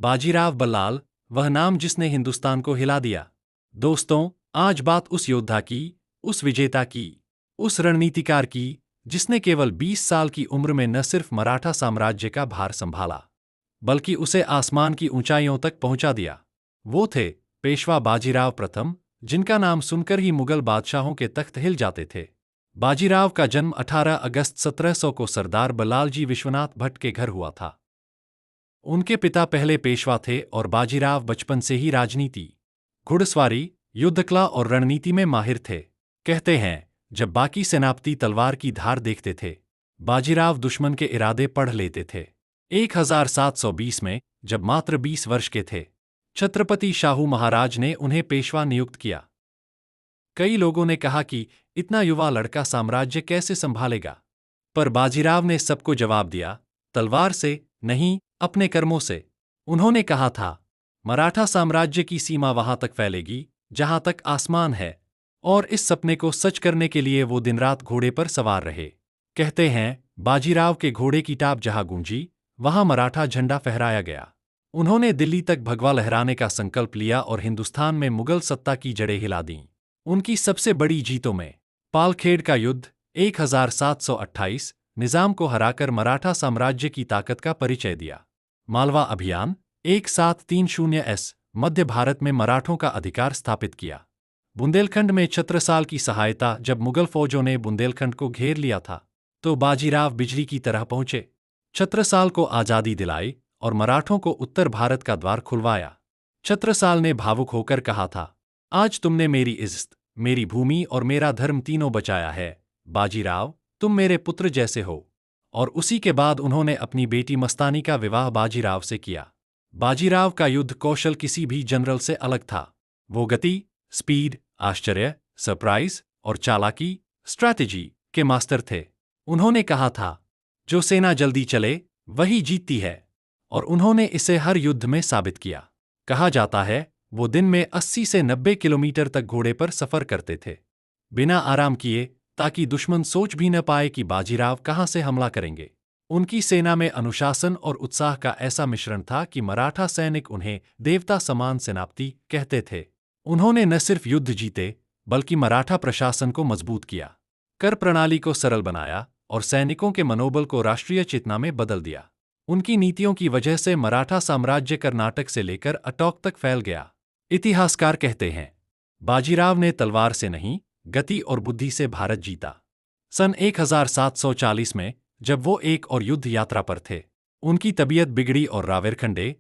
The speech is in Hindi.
बाजीराव बल्लाल, वह नाम जिसने हिंदुस्तान को हिला दिया। दोस्तों, आज बात उस योद्धा की, उस विजेता की, उस रणनीतिकार की, जिसने केवल 20 साल की उम्र में न सिर्फ मराठा साम्राज्य का भार संभाला, बल्कि उसे आसमान की ऊंचाइयों तक पहुंचा दिया। वो थे पेशवा बाजीराव प्रथम, जिनका नाम सुनकर ही मुगल बादशाहों के तख्त हिल जाते थे। बाजीराव का जन्म 18 अगस्त 1700 को सरदार बल्लालजी विश्वनाथ भट्ट के घर हुआ था। उनके पिता पहले पेशवा थे और बाजीराव बचपन से ही राजनीति, घुड़सवारी, युद्धकला और रणनीति में माहिर थे। कहते हैं, जब बाकी सेनापति तलवार की धार देखते थे, बाजीराव दुश्मन के इरादे पढ़ लेते थे। 1720 में, जब मात्र 20 वर्ष के थे, छत्रपति शाहू महाराज ने उन्हें पेशवा नियुक्त किया। कई लोगों ने कहा कि इतना युवा लड़का साम्राज्य कैसे संभालेगा, पर बाजीराव ने सबको जवाब दिया, तलवार से नहीं, अपने कर्मों से। उन्होंने कहा था, मराठा साम्राज्य की सीमा वहां तक फैलेगी जहां तक आसमान है, और इस सपने को सच करने के लिए वो दिन रात घोड़े पर सवार रहे। कहते हैं, बाजीराव के घोड़े की टाप जहां गूंजी, वहां मराठा झंडा फहराया गया। उन्होंने दिल्ली तक भगवा लहराने का संकल्प लिया और हिंदुस्तान में मुगल सत्ता की जड़ें हिला दीं। उनकी सबसे बड़ी जीतों में पालखेड़ का युद्ध 1728 निजाम को हराकर मराठा साम्राज्य की ताकत का परिचय दिया। मालवा अभियान 1730 मध्य भारत में मराठों का अधिकार स्थापित किया। बुंदेलखंड में छत्रसाल की सहायता, जब मुगल फौजों ने बुंदेलखंड को घेर लिया था, तो बाजीराव बिजली की तरह पहुंचे, छत्रसाल को आजादी दिलाई और मराठों को उत्तर भारत का द्वार खुलवाया। छत्रसाल ने भावुक होकर कहा था, आज तुमने मेरी इज्जत, मेरी भूमि और मेरा धर्म तीनों बचाया है, बाजीराव, तुम मेरे पुत्र जैसे हो। और उसी के बाद उन्होंने अपनी बेटी मस्तानी का विवाह बाजीराव से किया। बाजीराव का युद्ध कौशल किसी भी जनरल से अलग था। वो गति, स्पीड, आश्चर्य, सरप्राइज और चालाकी, स्ट्रैटेजी के मास्टर थे। उन्होंने कहा था, जो सेना जल्दी चले वही जीतती है, और उन्होंने इसे हर युद्ध में साबित किया। कहा जाता है, वो दिन में 80 से 90 किलोमीटर तक घोड़े पर सफर करते थे, बिना आराम किए, ताकि दुश्मन सोच भी न पाए कि बाजीराव कहां से हमला करेंगे। उनकी सेना में अनुशासन और उत्साह का ऐसा मिश्रण था कि मराठा सैनिक उन्हें देवता समान सेनापति कहते थे। उन्होंने न सिर्फ युद्ध जीते, बल्कि मराठा प्रशासन को मजबूत किया, कर प्रणाली को सरल बनाया और सैनिकों के मनोबल को राष्ट्रीय चेतना में बदल दिया। उनकी नीतियों की वजह से मराठा साम्राज्य कर्नाटक से लेकर अटोक तक फैल गया। इतिहासकार कहते हैं, बाजीराव ने तलवार से नहीं, गति और बुद्धि से भारत जीता। सन 1740 में, जब वो एक और युद्ध यात्रा पर थे, उनकी तबीयत बिगड़ी और रावेरखंडे,